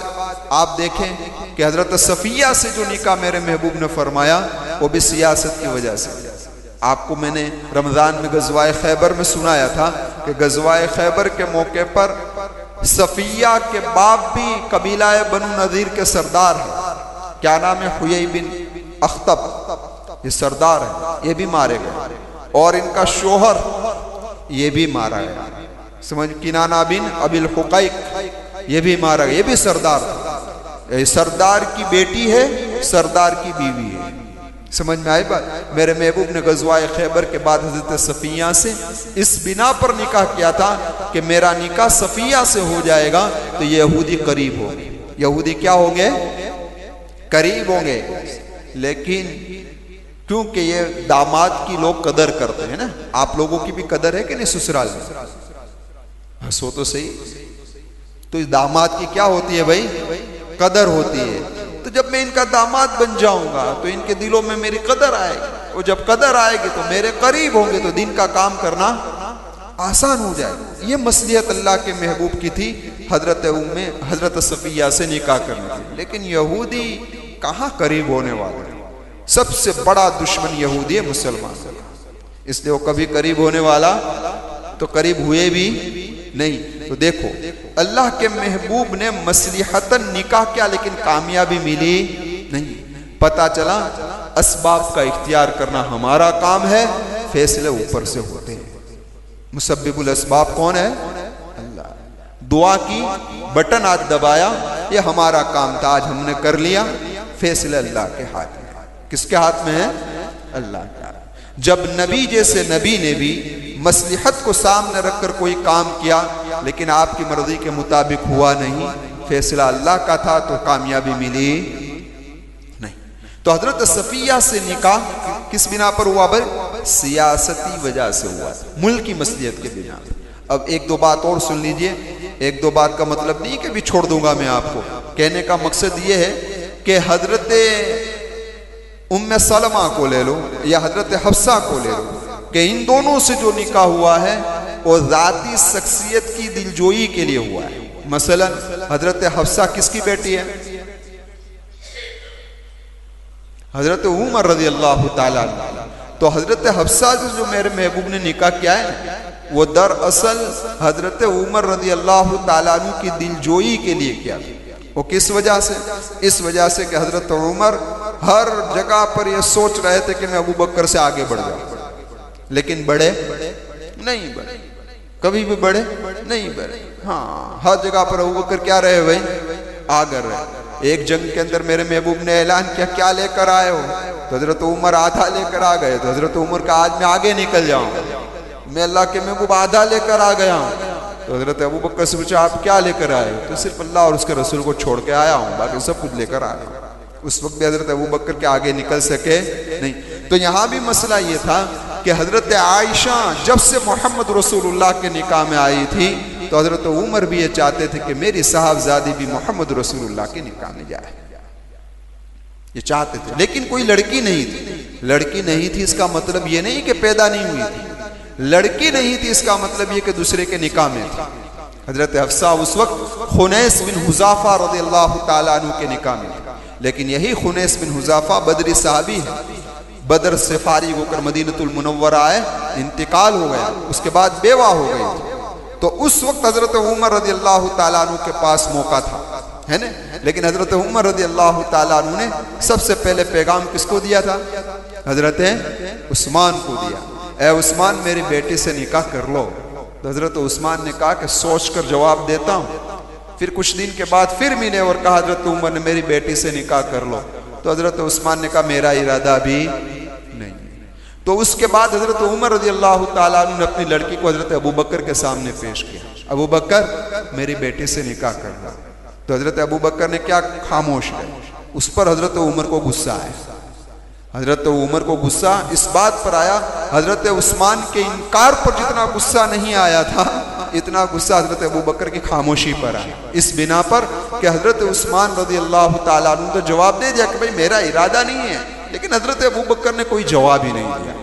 آپ دیکھیں کہ حضرت صفیہ سے جو نکاح میرے محبوب نے فرمایا وہ بھی سیاست کی وجہ سے۔ آپ کو میں نے رمضان میں غزوہ خیبر میں سنایا تھا کہ غزوہ خیبر کے موقع پر صفیہ کے باپ بھی قبیلہ بنو نذیر کے سردار ہیں، کیا نام ہے؟ حیی بن اخطب، یہ سردار ہے، یہ بھی مارے گئے، اور ان کا شوہر یہ بھی مارا گیا، سمجھ، کنانہ بن ابی الحقیق یہ بھی مارا گیا، یہ بھی سردار تھا۔ یہ سردار کی بیٹی ہے، سردار کی بیوی ہے، سمجھ میں آئی بات؟ میرے محبوب نے غزوہ خیبر کے بعد حضرت صفیہ سے اس بنا پر نکاح کیا تھا کہ میرا نکاح صفیہ سے ہو جائے گا تو یہ یہودی قریب ہوں گے. یہودی کیا ہوں گے؟ قریب ہوں گے. لیکن کیونکہ یہ داماد کی لوگ قدر کرتے ہیں نا. آپ لوگوں کی بھی قدر ہے کہ نہیں سسرال میں؟ ہنسو تو صحیح. تو اس داماد کی کیا ہوتی ہے بھائی؟ قدر ہوتی ہے. تو جب میں ان کا داماد بن جاؤں گا تو ان کے دلوں میں میری قدر آئے گی, اور جب قدر آئے گی تو میرے قریب ہوں گے تو دین کا کام کرنا آسان ہو جائے گا. یہ مصلحت اللہ کے محبوب کی تھی حضرت صفیہ سے نکاح کرنے کی. لیکن یہودی کہاں قریب ہونے والے ہیں؟ سب سے بڑا دشمن یہودی ہے مسلمان, اس لیے وہ کبھی قریب ہونے والا تو قریب ہوئے بھی نہیں. تو دیکھو اللہ کے محبوب نے مصلحتاً نکاح کیا لیکن کامیابی ملی نہیں. پتا چلا اسباب کا اختیار کرنا ہمارا کام ہے, فیصلے اوپر سے ہوتے ہیں. مسبب الاسباب کون ہے؟ اللہ. دعا کی بٹن آج دبایا, یہ ہمارا کام تھا, آج ہم نے کر لیا. فیصلے اللہ کے ہاتھ میں. کس کے ہاتھ میں ہے؟ اللہ کے ہاتھ. جب نبی جیسے نبی نے بھی مصلحت کو سامنے رکھ کر کوئی کام کیا لیکن آپ کی مرضی کے مطابق ہوا نہیں, فیصلہ اللہ کا تھا تو کامیابی ملی نہیں. تو حضرت صفیہ سے نکاح کس بنا پر ہوا بھائی؟ سیاستی وجہ سے ہوا, ملکی مصلحت کے بنا. اب ایک دو بات اور سن لیجئے. ایک دو بات کا مطلب نہیں کہ بھی چھوڑ دوں گا میں آپ کو. کہنے کا مقصد یہ ہے کہ حضرت ام سلمہ کو لے لو یا حضرت حفصہ کو لے لو کہ ان دونوں سے جو نکاح ہوا ہے وہ ذاتی شخصیت کی دلجوئی کے لیے ہوا ہے. مثلا حضرت حفصہ کس کی بیٹی ہے؟ حضرت عمر رضی اللہ تعالیٰ عنہ. تو حضرت حفصہ جو میرے محبوب نے نکاح کیا ہے وہ دراصل حضرت عمر رضی اللہ تعالیٰ عنہ کی دلجوئی کے لیے کیا. وہ کس وجہ سے؟ اس وجہ سے کہ حضرت عمر ہر جگہ پر یہ سوچ رہے تھے کہ میں ابو بکر سے آگے بڑھ جاؤں, لیکن بڑھے نہیں بڑھے, کبھی بھی بڑھے نہیں بڑھے. ہاں, ہر جگہ پر ابو بکر کیا رہے بھائی؟ آگے رہے. ایک جنگ کے اندر میرے محبوب نے اعلان کیا کیا لے کر آئے ہو؟ تو حضرت عمر آدھا لے کر آ گئے. تو حضرت عمر کا آج میں آگے نکل جاؤں, میں اللہ کے محبوب آدھا لے کر آ گیا ہوں. تو حضرت ابو بکر سے پوچھا آپ کیا لے کر آئے؟ تو صرف اللہ اور اس کے رسول کو چھوڑ کے آیا ہوں, باقی سب کچھ لے کر آیا ہوں. اس وقت بھی حضرت ابو بکر کے آگے نکل سکے نہیں. تو یہاں بھی مسئلہ یہ تھا کہ حضرت عائشہ جب سے محمد رسول اللہ کے نکاح میں آئی تھی تو حضرت عمر بھی یہ چاہتے تھے کہ میری صاحبزادی بھی محمد رسول اللہ کے نکاح میں جائے, یہ چاہتے تھے. لیکن کوئی لڑکی نہیں تھی. لڑکی نہیں تھی اس کا مطلب یہ نہیں کہ پیدا نہیں ہوئی تھی. لڑکی نہیں تھی اس کا مطلب یہ کہ دوسرے کے نکاح میں تھی. حضرت حفصہ اس وقت خنیس بن حذافہ رضی اللہ تعالیٰ عنہ کے نکاح میں تھی. لیکن یہی خنیس بن حذافہ بدری صحابی ہے. بدر سے فارغ ہو کر مدینہ المنورہ آئے, انتقال ہو گیا, اس کے بعد بیوہ ہو گئی. تو اس وقت حضرت عمر رضی اللہ تعالیٰ عنہ کے پاس موقع تھا, ہے نا. لیکن حضرت عمر رضی اللہ تعالیٰ عنہ نے سب سے پہلے پیغام کس کو دیا تھا؟ حضرت عثمان کو دیا. اے عثمان میری بیٹی سے نکاح کر لو. تو حضرت عثمان نے کہا کہ سوچ کر جواب دیتا ہوں. پھر کچھ دن کے بعد پھر ملے اور کہا حضرت عمر نے میری بیٹی سے نکاح کر لو. تو حضرت عثمان نے کہا میرا ارادہ بھی نہیں. تو اس کے بعد حضرت عمر رضی اللہ تعالیٰ عنہ نے اپنی لڑکی کو حضرت ابو بکر کے سامنے پیش کیا, ابو بکر میری بیٹی سے نکاح کر لو. تو حضرت ابو بکر نے کیا خاموش رہے. اس پر حضرت عمر کو غصہ آیا. حضرت عمر کو غصہ اس بات پر آیا, حضرت عثمان کے انکار پر جتنا غصہ نہیں آیا تھا اتنا غصہ حضرت ابو بکر کی خاموشی پر آیا. اس بنا پر کہ حضرت عثمان رضی اللہ تعالیٰ عنہ تو جواب دے دیا کہ بھئی میرا ارادہ نہیں ہے, لیکن حضرت ابو بکر نے کوئی جواب ہی نہیں دیا.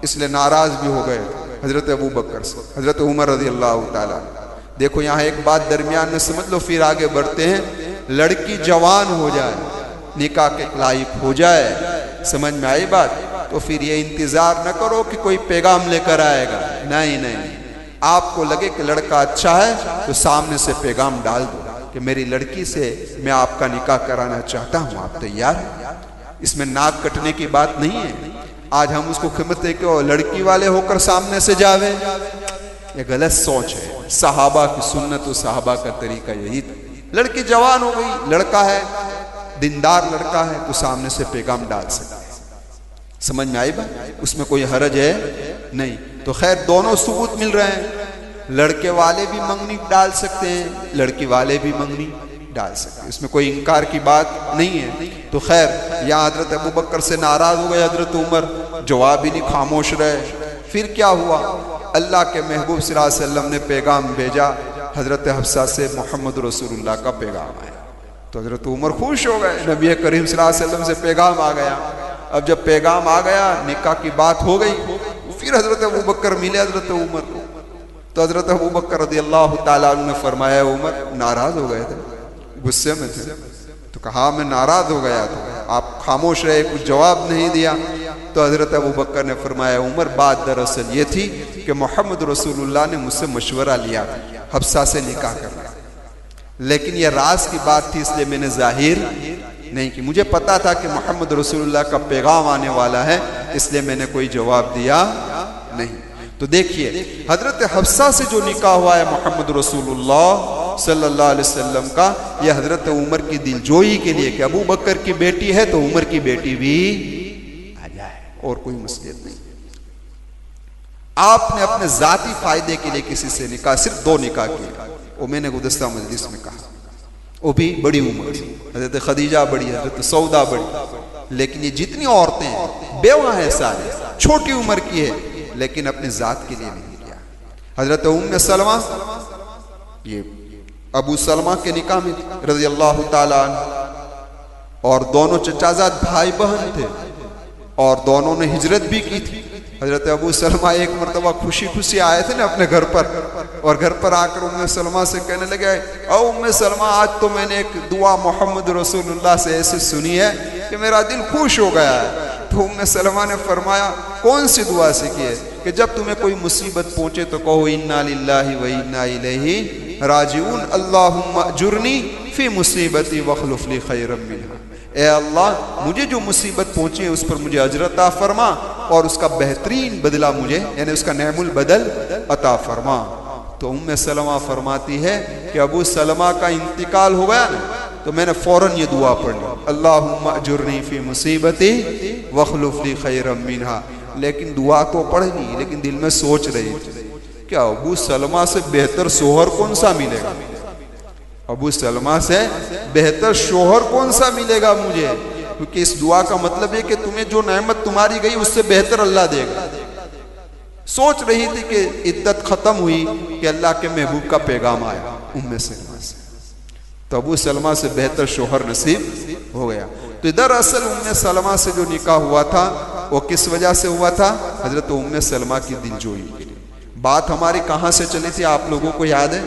اس لیے ناراض بھی ہو گئے حضرت ابو بکر سے حضرت عمر رضی اللہ تعالیٰ عنہ. دیکھو یہاں ایک بات درمیان میں سمجھ لو, پھر آگے بڑھتے ہیں. لڑکی جوان ہو جائے, نکاح کے لائق ہو جائے, سمجھ میں آئی بات, تو پھر یہ انتظار نہ کرو کہ کوئی پیغام لے کر آئے گا. نہیں, آپ کو لگے کہ لڑکا اچھا ہے تو سامنے سے پیغام ڈال دو کہ میری لڑکی سے میں آپ کا نکاح کرانا چاہتا ہوں, آپ تیار ہیں؟ اس میں ناک کٹنے کی بات نہیں ہے. آج ہم اس کو خدمت دے کہ لڑکی والے ہو کر سامنے سے جاوے, یہ غلط سوچ ہے. صحابہ کی سنت و صحابہ کا طریقہ یہی تھا. لڑکی جوان ہو گئی, لڑکا ہے دیندار لڑکا ہے تو سامنے سے پیغام ڈال سکتے. سمجھ میں آئی بات؟ اس میں کوئی حرج ہے نہیں. تو خیر دونوں ثبوت مل رہے ہیں. لڑکے والے بھی منگنی ڈال سکتے ہیں، لڑکی والے بھی منگنی ڈال سکتے ہیں، اس میں کوئی انکار کی بات نہیں ہے. تو خیر یہاں حضرت ابو بکر سے ناراض ہو گئے حضرت عمر، جواب ہی نہیں، خاموش رہے. پھر کیا ہوا؟ اللہ کے محبوب صلی اللہ علیہ وسلم نے پیغام بھیجا حضرت حفصہ سے، محمد رسول اللہ کا پیغام آیا. تو حضرت عمر خوش ہو گئے، نبی کریم صلی اللہ علیہ وسلم سے پیغام آ گیا. اب جب پیغام آ گیا، نکاح کی بات ہو گئی. پھر حضرت ابو بکر ملے حضرت عمر کو. تو حضرت ابو بکر رضی اللہ تعالیٰ عنہ نے فرمایا، عمر ناراض ہو گئے تھے، غصے میں تھے؟ تو کہا میں ناراض ہو گیا تھا، آپ خاموش رہے، کچھ جواب نہیں دیا. تو حضرت ابو بکر نے فرمایا، عمر بات دراصل یہ تھی کہ محمد رسول اللہ نے مجھ سے مشورہ لیا تھا حفصہ سے نکاح کرنا، لیکن یہ راز کی بات تھی، اس لیے میں نے ظاہر نہیں کی. مجھے پتا تھا کہ محمد رسول اللہ کا پیغام آنے والا ہے، اس لیے میں نے کوئی جواب دیا نہیں. تو دیکھیے حضرت حفصہ سے جو نکاح ہوا ہے محمد رسول اللہ صلی اللہ علیہ وسلم کا، یہ حضرت عمر کی دلجوئی کے لیے کہ ابو بکر کی بیٹی ہے تو عمر کی بیٹی بھی آ جائے، اور کوئی مصلحت نہیں. آپ نے اپنے ذاتی فائدے کے لیے کسی سے نکاح، صرف 2 نکاح کیے، وہ میں نے گزشتہ مجلس میں کہا، وہ بھی بڑی عمر، حضرت خدیجہ بڑی، حضرت سودا بڑی. لیکن یہ جتنی عورتیں ہیں بیوہ ہیں سارے، چھوٹی عمر کی ہے، لیکن اپنے ذات کے لیے نہیں کیا. حضرت ام سلمہ، یہ ابو سلمہ کے نکاح میں رضی اللہ تعالیٰ عنہ، اور دونوں چچازاد بھائی بہن تھے، اور دونوں نے ہجرت بھی کی تھی. حضرت ابو سلمہ ایک مرتبہ خوشی خوشی آئے تھے نا اپنے گھر پر، اور گھر پر آ کر ام سلمہ سے کہنے لگے، او ام سلمہ آج تو میں نے ایک دعا محمد رسول اللہ سے ایسے سنی ہے کہ میرا دل خوش ہو گیا ہے. تو ام سلمہ نے فرمایا، کون سی دعا سیکھی ہے؟ کہ جب تمہیں کوئی مصیبت پہنچے تو کہو انا للہ و انا الیہ راجعون، اللہم اجرنی فی مصیبتی واخلف لی خیرا منہا. اے اللہ مجھے جو مصیبت پہنچی ہے اس پر مجھے اجر عطا فرما، اور اس کا بہترین بدلہ مجھے، یعنی اس کا نعم البدل عطا فرما. تو ام سلمہ فرماتی ہے کہ ابو سلمہ کا انتقال ہو گیا نا، تو میں نے فوراً یہ دعا پڑھ لی، اللہم اجرنی فی مصیبتی واخلف لی خیرا منہا. لیکن دعا تو پڑھ لی، لیکن دل میں سوچ رہی کیا ابو سلمہ سے بہتر شوہر کون سا ملے گا؟ ابو سلمہ سے بہتر شوہر کون سا ملے گا مجھے؟ کیونکہ اس دعا کا مطلب ہے کہ تمہیں جو نعمت تمہاری گئی اس سے بہتر اللہ دے گا. سوچ رہی تھی کہ عدت ختم ہوئی کہ اللہ کے محبوب کا پیغام آیا ام سلمہ سے، تو ابو سلمہ سے بہتر شوہر نصیب ہو گیا. تو دراصل ام سلمہ سے جو نکاح ہوا تھا وہ کس وجہ سے ہوا تھا؟ حضرت ام سلمہ کی دلجوئی کے لیے. بات ہماری کہاں سے چلی تھی آپ لوگوں کو یاد ہے؟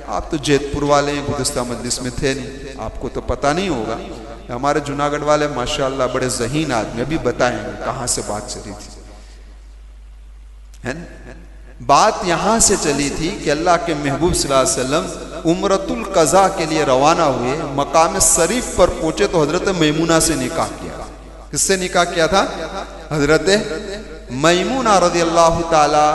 آپ تو جیت پور والے ہیں، گزشتہ مجلس میں تھے نہیں، آپ کو تو پتہ نہیں ہوگا. ہمارے جوناگڑھ والے ماشاءاللہ بڑے ذہین آدمی، ابھی بتائیں گے کہاں سے بات چلی تھی. بات یہاں سے چلی تھی کہ اللہ کے محبوب صلی اللہ علیہ وسلم عمرۃ القضاء کے لیے روانہ ہوئے، مقام شریف پر پہنچے تو حضرت میمونہ سے نکاح کیا. کس سے نکاح کیا تھا؟ حضرت میمونہ رضی اللہ تعالی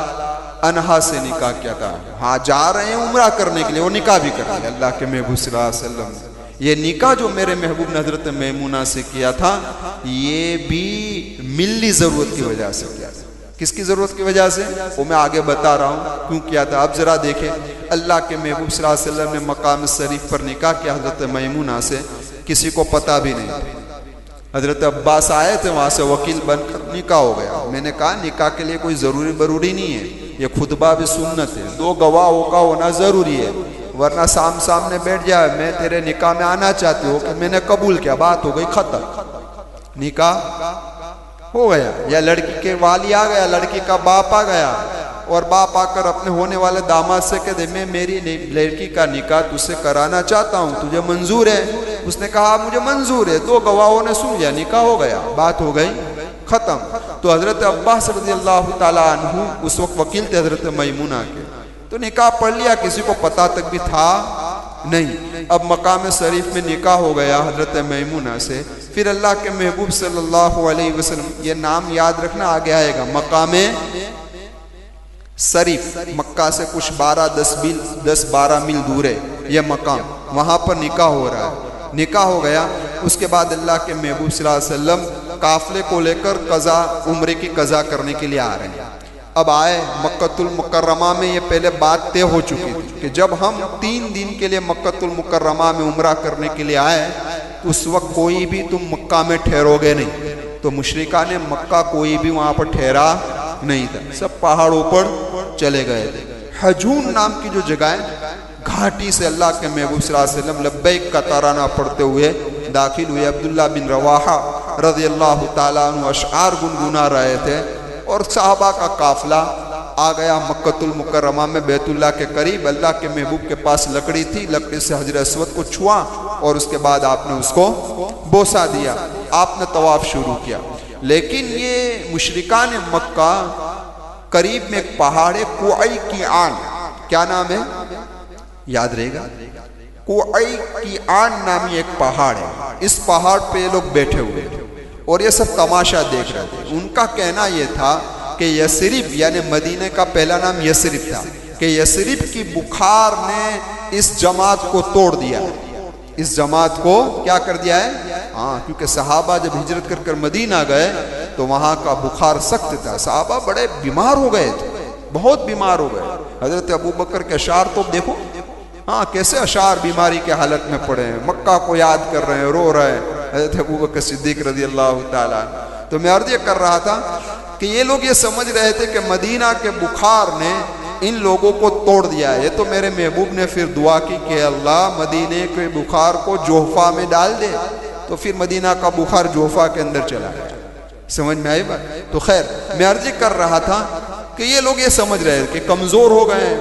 عنہا سے نکاح کیا تھا. ہاں جا رہے ہیں عمرہ کرنے کے لیے، وہ نکاح بھی کر لیا اللہ کے محبوب صلی اللہ علیہ وسلم. یہ نکاح جو میرے محبوب نے حضرت میمونہ سے کیا تھا، یہ بھی ملی ضرورت کی وجہ سے کیا تھا. کس کی ضرورت کی وجہ سے؟ وہ میں آگے بتا رہا ہوں کیوں کیا تھا. اب ذرا دیکھیں، اللہ کے محبوب صلی اللہ علیہ وسلم نے مقام شریف پر نکاح کیا حضرت میمونہ سے، کسی کو پتہ بھی نہیں. حضرت عباس آئے تھے وہاں سے وکیل بن کر، نکاح ہو گیا. میں نے کہا نکاح کے لیے کوئی ضروری نہیں ہے، یہ خطبہ بھی سنت ہے، 2 گواہوں کا ہونا ضروری ہے، ورنہ سامنے بیٹھ جائے میں تیرے نکاح میں آنا چاہتی ہوں کہ میں نے قبول کیا، بات ہو گئی ختم، نکاح ہو گیا. یا لڑکی کے والی آ گیا، لڑکی کا باپ آ گیا، اور باپ آ کر اپنے ہونے والے داماد سے کہتے میں میری لڑکی کا نکاح تجھ سے کرانا چاہتا ہوں، تجھے منظور ہے؟ اس نے کہا مجھے منظور ہے. 2 گواہوں نے سن لیا، نکاح ہو گیا، بات ہو گئی ختم. تو حضرت عباس رضی اللہ تعالیٰ عنہ اس وقت وکیل تھے حضرت میمونہ کے، تو نکاح پڑھ لیا، کسی کو پتہ تک بھی تھا نہیں. اب مقام شریف میں نکاح ہو گیا حضرت میمونہ سے. پھر اللہ کے محبوب صلی اللہ علیہ وسلم، یہ نام یاد رکھنا آگے آئے گا، مقام شریف مکہ سے کچھ 10-12 میل دور ہے یہ مقام، وہاں پر نکاح ہو رہا ہے. نکاح ہو گیا، اس کے بعد اللہ کے محبوب صلی اللہ علیہ وسلم قافلے کو لے کر قضا عمرے کی قضا کرنے کے لیے آ رہے ہیں. اب آئے مکۃ المکرمہ میں. یہ پہلے بات طے ہو چکی تھی کہ جب ہم 3 دن کے لیے مکۃ المکرمہ میں عمرہ کرنے کے لیے آئے تو اس وقت کوئی بھی تم مکہ میں ٹھہرو گے نہیں. تو مشرکان مکہ کوئی بھی وہاں پر ٹھہرا نہیں تھا, سب پہاڑوں پر چلے گئے تھے. حجون نام کی جو جگہ ہے, گھاٹی سے اللہ کے محبوب صلی اللہ علیہ وسلم لبیک کا ترانہ پڑھتے ہوئے داخل ہوئے. عبداللہ بن رواحہ رضی اللہ تعالیٰ عنہ اشعار گنگنا رہے تھے اور صحابہ کا قافلہ آ گیا مکۃ المکرمہ میں بیت اللہ کے قریب. اللہ کے محبوب کے پاس لکڑی تھی, لکڑی سے حجر اسود کو چھوا اور اس کے بعد آپ نے اس کو بوسہ دیا. آپ نے طواف شروع کیا. لیکن یہ مشرکان مکہ قریب میں ایک پہاڑ ہے کوعی کی آن, کیا نام ہے یاد رہے گا, کوعی کی آن نامی ایک پہاڑ ہے. اس پہاڑ پہ یہ لوگ بیٹھے ہوئے اور یہ سب تماشا دیکھ رہے تھے. ان کا کہنا یہ تھا کہ یثرب یعنی مدینہ کا پہلا نام یثرب تھا, کہ یثرب کی بخار نے اس جماعت کو توڑ دیا, اس جماعت کو کیا کر دیا ہے. ہاں, کیونکہ صحابہ جب ہجرت کر مدینہ گئے تو وہاں کا بخار سخت تھا. صحابہ بڑے بیمار ہو گئے تھے, بہت بیمار ہو گئے. حضرت ابوبکر کے اشعار تو دیکھو, ہاں کیسے اشعار بیماری کے حالت میں پڑے ہیں, مکہ کو یاد کر رہے ہیں, رو رہے ہیں. حضرت ابوبکر صدیق رضی اللہ تعالیٰ. تو میں عرض یہ کر رہا تھا کہ یہ لوگ یہ سمجھ رہے تھے کہ مدینہ کے بخار نے ان لوگوں کو توڑ دیا ہے. تو میرے محبوب نے پھر دعا کی کہ اللہ مدینے کے بخار کو جوفہ میں ڈال دے. تو پھر مدینہ کا بخار جوفہ کے اندر چلا گیا. سمجھ میں آئی بات. تو خیر میں عرض کر رہا تھا کہ یہ لوگ یہ سمجھ رہے تھے کہ کمزور ہو گئے ہیں.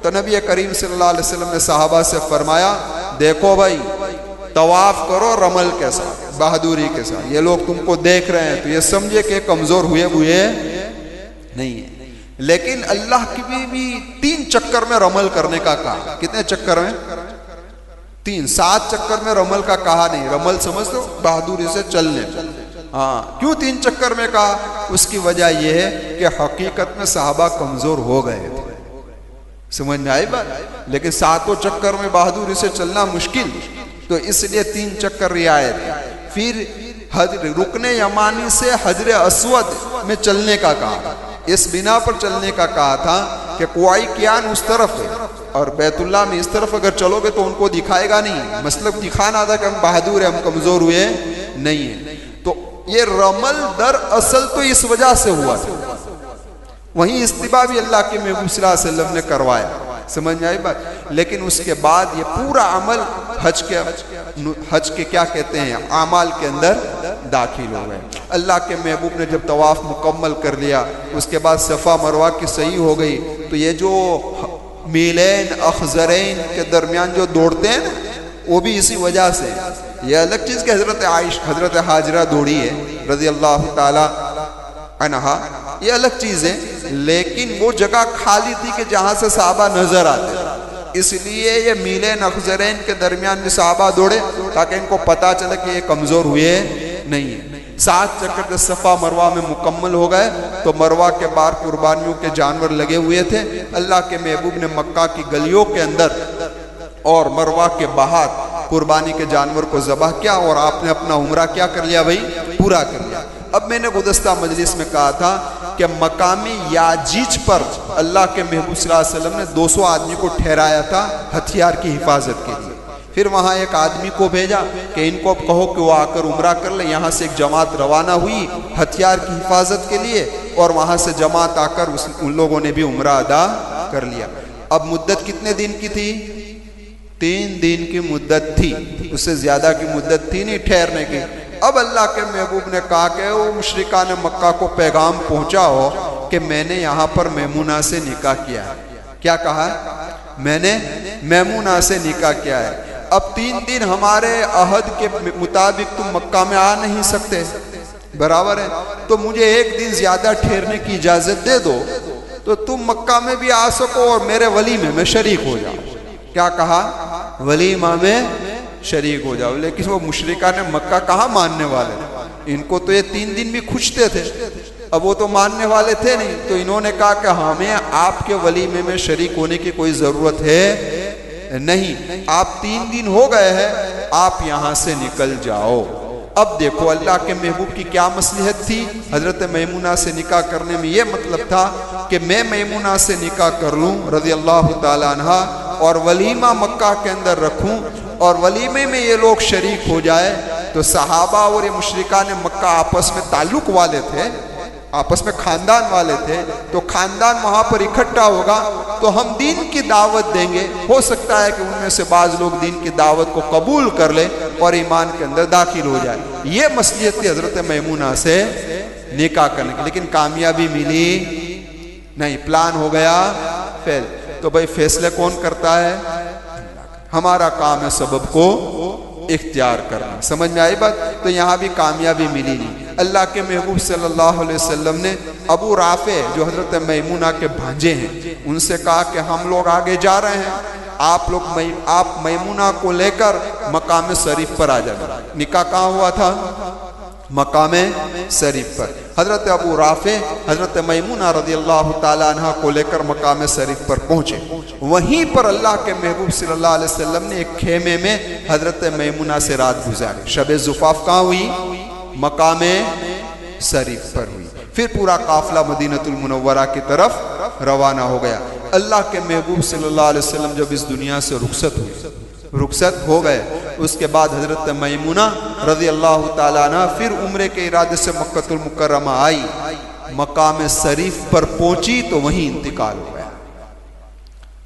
تو نبی کریم صلی اللہ علیہ وسلم نے صحابہ سے فرمایا, دیکھو بھائی طواف کرو رمل کے ساتھ, بہادری کے ساتھ. یہ لوگ تم کو دیکھ رہے ہیں تو یہ سمجھے کہ کمزور ہوئے نہیں ہیں. لیکن اللہ کی بھی 3 چکر میں رمل کرنے کا کہا. کتنے چکر میں؟ 3. 7 چکر میں رمل کا کہا نہیں. رمل سمجھتے ہو بہادری سے چلنے. ہاں, کیوں 3 چکر میں کہا؟ اس کی وجہ یہ ہے کہ حقیقت میں صحابہ کمزور ہو گئے تھے. سمجھ میں آئی بات. لیکن 7 چکر میں بہادری سے چلنا مشکل, تو اس لیے 3 چکر رعایت. پھر رکن یمانی سے حجر اسود میں چلنے کا کہا. اس بنا پر چلنے کا کہا تھا کہ کوعی کیان اس طرف ہے اور بیت اللہ میں اس طرف اگر چلو گے تو ان کو دکھائے گا نہیں. مطلب دکھانا تھا کہ ہم بہادر ہیں, ہم کمزور ہوئے نہیں ہیں. تو یہ رمل در اصل تو اس وجہ سے ہوا تھا. وہیں استباء بھی اللہ کے محبوب صلی اللہ علیہ وسلم نے کروایا. سمجھ میں آئی بات. لیکن اس کے بعد یہ پورا عمل حج کے کیا کہتے ہیں اعمال کے اندر داخل ہو گئے. اللہ کے محبوب نے جب طواف مکمل کر لیا, اس کے بعد صفا مروہ کی صحیح ہو گئی. تو یہ جو میلین اخضرین کے درمیان جو دوڑتے ہیں نا, وہ بھی اسی وجہ سے. یہ الگ چیز کہ حضرت حاجرہ دوڑی ہے رضی اللہ تعالی عنہا, یہ الگ چیز ہے. لیکن وہ جگہ خالی تھی کہ جہاں سے صحابہ نظر آتے, اس لیے یہ میلین اخضرین کے درمیان بھی صحابہ دوڑے تاکہ ان کو پتا چلے کہ یہ کمزور ہوئے نہیں ہیں. 7 چکر صفا مروہ میں مکمل ہو گئے تو مروہ کے باہر قربانیوں کے جانور لگے ہوئے تھے. اللہ کے محبوب نے مکہ کی گلیوں کے اندر اور مروہ کے باہر قربانی کے جانور کو ذبح کیا اور آپ نے اپنا عمرہ کیا کر لیا بھائی, پورا کر لیا. اب میں نے گزشتہ مجلس میں کہا تھا کہ مقامی یاجیج پر اللہ کے محبوب صلی اللہ علیہ وسلم نے 200 آدمی کو ٹھہرایا تھا ہتھیار کی حفاظت کے لیے. پھر وہاں ایک آدمی کو بھیجا کہ ان کو کہو کہ وہ آ کر عمرہ کر لے. یہاں سے ایک جماعت روانہ ہوئی ہتھیار کی حفاظت کے لیے اور وہاں سے جماعت آ کر ان لوگوں نے بھی عمرہ ادا کر لیا. اب مدت کتنے دن کی تھی؟ 3 دن کی مدت تھی, اس سے زیادہ کی مدت تھی نہیں ٹھہرنے کی. اب اللہ کے محبوب نے کہا کہ وہ مشرکان مکہ کو پیغام پہنچاؤ کہ میں نے یہاں پر میمونہ سے نکاح کیا ہے. کیا کہا ہے؟ میں نے میمونہ سے نکاح کیا ہے. اب 3 دن ہمارے عہد کے مطابق تم مکہ میں آ نہیں سکتے, برابر ہے, تو مجھے 1 دن زیادہ ٹھہرنے کی اجازت دے دو تو تم مکہ میں بھی آ سکو اور میرے ولیمے میں شریک ہو جاؤ. کیا کہا؟ ولیمہ میں شریک ہو جاؤ. لیکن وہ مشرکان مکہ کہاں ماننے والے, ان کو تو یہ 3 دن بھی کھنچتے تھے. اب وہ تو ماننے والے تھے نہیں, تو انہوں نے کہا کہ ہمیں آپ کے ولیمے میں شریک ہونے کی کوئی ضرورت ہے نہیں, آپ 3 دن ہو گئے ہیں, آپ یہاں سے نکل جاؤ. اب دیکھو اللہ کے محبوب کی کیا مصلحت تھی حضرت میمونہ سے نکاح کرنے میں، یہ مطلب تھا کہ میں میمونہ سے نکاح کر لوں رضی اللہ تعالیٰ عنہ، اور ولیمہ مکہ کے اندر رکھوں، اور ولیمے میں یہ لوگ شریک ہو جائے تو صحابہ اور یہ مشرکان مکہ آپس میں تعلق والے تھے، آپس میں خاندان والے تھے، تو خاندان وہاں پر اکٹھا ہوگا تو ہم دین کی دعوت دیں گے، ہو سکتا ہے کہ ان میں سے بعض لوگ دین کی دعوت کو قبول کر لیں اور ایمان کے اندر داخل ہو جائے۔ یہ مصلحت تھی حضرت میمونہ سے نکاح کرنے کی، لیکن کامیابی ملی نہیں، پلان ہو گیا فیل۔ تو بھائی فیصلے کون کرتا ہے؟ ہمارا کام ہے سبب کو اختیار کرنا۔ سمجھ میں آئی بات؟ تو یہاں بھی کامیابی ملی نہیں۔ اللہ کے محبوب صلی اللہ علیہ وسلم نے ابو رافع جو حضرت میمونہ کے بھانجے ہیں ان سے کہا کہ ہم لوگ آگے جا رہے ہیں، آپ میمونہ کو لے کر مقام شریف پر آ جائیں۔ نکاح کہاں ہوا تھا؟ مقام شریف پر۔ حضرت ابو رافع حضرت میمونہ رضی اللہ تعالیٰ عنہ کو لے کر مقام شریف پر پہنچے، وہیں پر اللہ کے محبوب صلی اللہ علیہ وسلم نے ایک خیمے میں حضرت میمونہ سے رات گزاری۔ شب زفاف کہاں ہوئی؟ مقام شریف پر ہوئی۔ پھر پورا قافلہ مدینہ المنورہ کی طرف روانہ ہو گیا۔ اللہ کے محبوب صلی اللہ علیہ وسلم جب اس دنیا سے رخصت ہو گئے، اس کے بعد حضرت میمونہ رضی اللہ تعالیٰ عنہ پھر عمرے کے ارادے سے مکہ المکرمہ آئی، مقام شریف پر پہنچی تو وہیں انتقال ہو گیا۔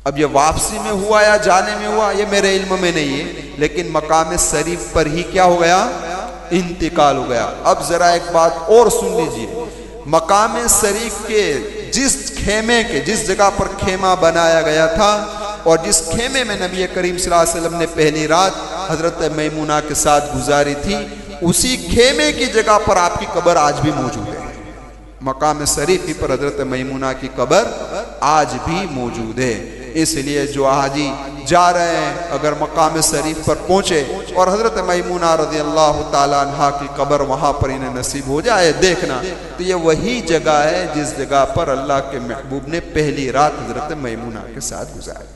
اب یہ واپسی میں ہوا یا جانے میں ہوا یہ میرے علم میں نہیں ہے، لیکن مقام شریف پر ہی کیا ہو گیا؟ انتقال ہو گیا۔ اب ذرا ایک بات اور سن لیجئے، مقام شریف کے جس جگہ پر خیمہ بنایا گیا تھا اور جس خیمے میں نبی کریم صلی اللہ علیہ وسلم نے پہلی رات حضرت میمونہ کے ساتھ گزاری تھی، اسی خیمے کی جگہ پر آپ کی قبر آج بھی موجود ہے۔ مقام شریف ہی پر حضرت میمونہ کی قبر آج بھی موجود ہے۔ اس لیے جو حاجی جا رہے ہیں اگر مقام شریف پر پہنچے اور حضرت میمونہ رضی اللہ تعالیٰ عنہ کی قبر وہاں پر انہیں نصیب ہو جائے دیکھنا، تو یہ وہی جگہ ہے جس جگہ پر اللہ کے محبوب نے پہلی رات حضرت میمونہ کے ساتھ گزاری۔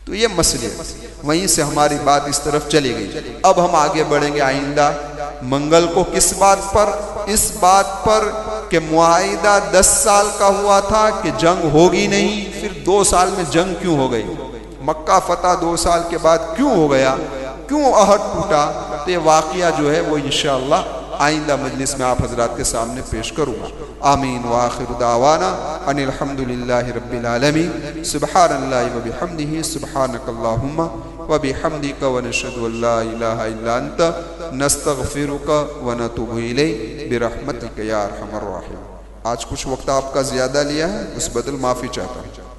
تو یہ مسئلہ وہیں سے ہماری بات اس طرف چلی گئی۔ اب ہم آگے بڑھیں گے آئندہ منگل کو کس بات پر؟ اس بات پر کہ معاہدہ 10 سال کا ہوا تھا کہ جنگ ہوگی نہیں، پھر 2 سال میں جنگ کیوں ہو گئی؟ مکہ فتح 2 سال کے بعد کیوں ہو گیا؟ کیوں عہد ٹوٹا؟ تو یہ واقعہ جو ہے وہ انشاءاللہ آئندہ مجلس میں آپ حضرات کے سامنے پیش کروں گا۔ آمین وآخر دعوانا ان الحمدللہ رب العالمین۔ سبحان اللہ وبحمدہ، سبحانک اللہم وبحمدک، ونشہد ان لا الہ الا انت، نستغفرک ونتوب الیک برحمتک یا ارحم الراحمین۔ آج کچھ وقت آپ کا زیادہ لیا ہے، اس بدل معافی چاہتا ہوں۔